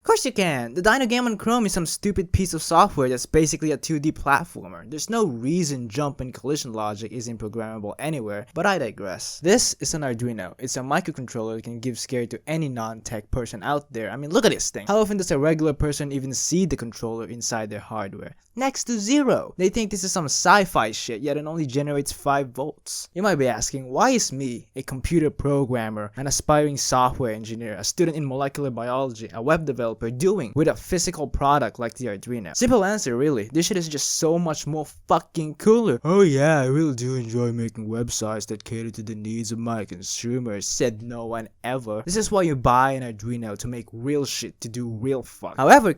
course you can! The Dino game on Chrome is some stupid piece of software that's basically a 2D platformer. There's no reason jump and collision logic isn't programmable anywhere, but I digress. This is an Arduino. It's a microcontroller that can give scare to any non-tech person out there. I mean, look at this thing. How often does a regular person even see the controller inside their hardware? Next to zero! They think this is some sci-fi shit, yet it only generates 5 volts. You might be asking, why is me, a computer programmer, an aspiring software engineer, a student in molecular biology, a web developer, doing with a physical product like the Arduino? Simple answer really, this shit is just so much more fucking cooler. Oh yeah, I really do enjoy making websites that cater to the needs of my consumers, said no one ever. This is why you buy an Arduino, to make real shit, to do real fun. However,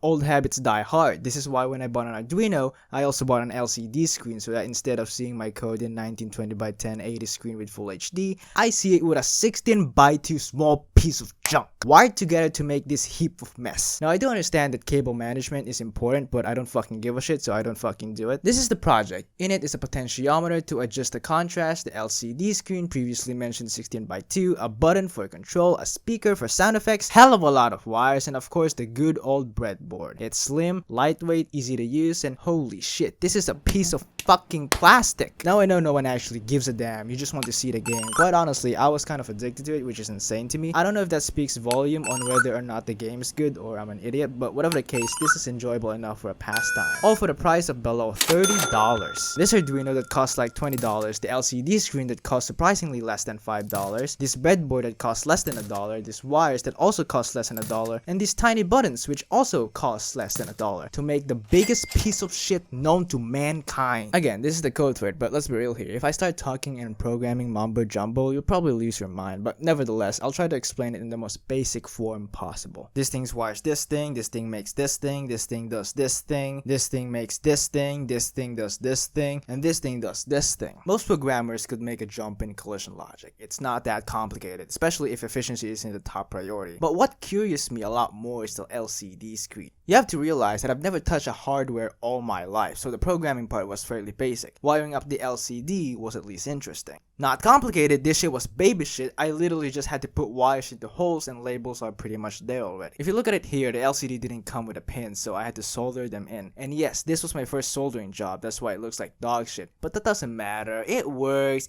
old habits die hard. This is why when I bought an Arduino, I also bought an LCD screen so that instead of seeing my code in 1920 by 1080 screen with full HD, I see it with a 16 by 2 small piece of junk wired together to make this heap of mess. Now I do understand that cable management is important, but I don't fucking give a shit, so I don't fucking do it. This is the project. In it is a potentiometer to adjust the contrast, the LCD screen, previously mentioned 16 by 2, a button for control, a speaker for sound effects, hell of a lot of wires, and of course the good old breadboard. It's slim, lightweight, easy to use, and holy shit, this is a piece of fucking plastic. Now I know no one actually gives a damn, you just want to see the game. Quite honestly, I was kind of addicted to it, which is insane to me. I don't know if that speaks volume on whether or not the game is good or I'm an idiot, but whatever the case, this is enjoyable enough for a pastime. All for the price of below $30. This Arduino that costs like $20, the LCD screen that costs surprisingly less than $5, this breadboard that costs less than $1, this wires that also cost less than $1, and these tiny buttons which also cost less than $1 to make the biggest piece of shit known to mankind. Again, this is the code for it, but let's be real here. If I start talking and programming mumbo jumbo, you'll probably lose your mind, but nevertheless, I'll try to explain it in the most basic form possible. This thing wires this thing makes this thing does this thing makes this thing does this thing, and this thing does this thing. Most programmers could make a jump in collision logic. It's not that complicated, especially if efficiency isn't the top priority. But what curious me a lot more is the LCD screen. You have to realize that I've never touched a hardware all my life, so the programming part was fairly basic. Wiring up the LCD was at least interesting. Not complicated, this shit was baby shit. I literally just had to put wires into holes and labels are pretty much there already. If you look at it here, the LCD didn't come with a pin, so I had to solder them in. And yes, this was my first soldering job, that's why it looks like dog shit. But that doesn't matter, it works.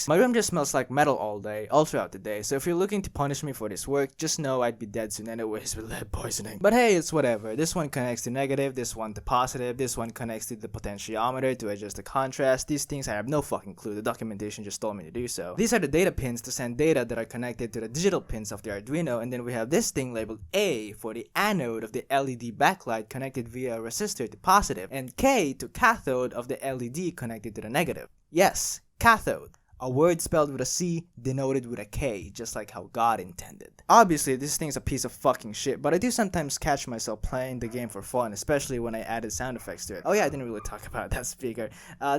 My room just smells like metal all day, all throughout the day, so if you're looking to punish me for this work, just know I'd be dead soon anyways with lead poisoning. But hey, it's whatever. This one connects to negative, this one to positive, this one connects to the potentiometer to adjust the contrast. These things I have no fucking clue, the documentation just told me to do so. These are the data pins to send data that are connected to the digital pins of the Arduino, and then we have this thing labeled A for the anode of the LED backlight connected via a resistor to positive, and K to cathode of the LED connected to the negative. Yes, cathode. A word spelled with a C, denoted with a K, just like how God intended. Obviously, this thing's a piece of fucking shit, but I do sometimes catch myself playing the game for fun, especially when I added sound effects to it. Oh yeah, I didn't really talk about that speaker.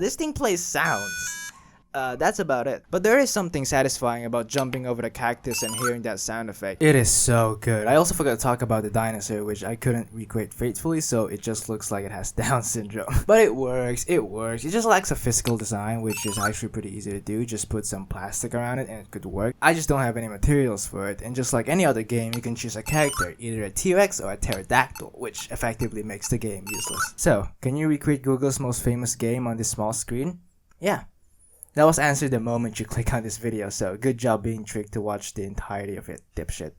This thing plays sounds. That's about it. But there is something satisfying about jumping over the cactus and hearing that sound effect. It is so good. I also forgot to talk about the dinosaur, which I couldn't recreate faithfully, so it just looks like it has Down syndrome. But it works. It just lacks a physical design, which is actually pretty easy to do. Just put some plastic around it and it could work. I just don't have any materials for it, and just like any other game, you can choose a character, either a T-Rex or a pterodactyl, which effectively makes the game useless. So, can you recreate Google's most famous game on this small screen? Yeah. That was answered the moment you click on this video, so good job being tricked to watch the entirety of it, dipshit.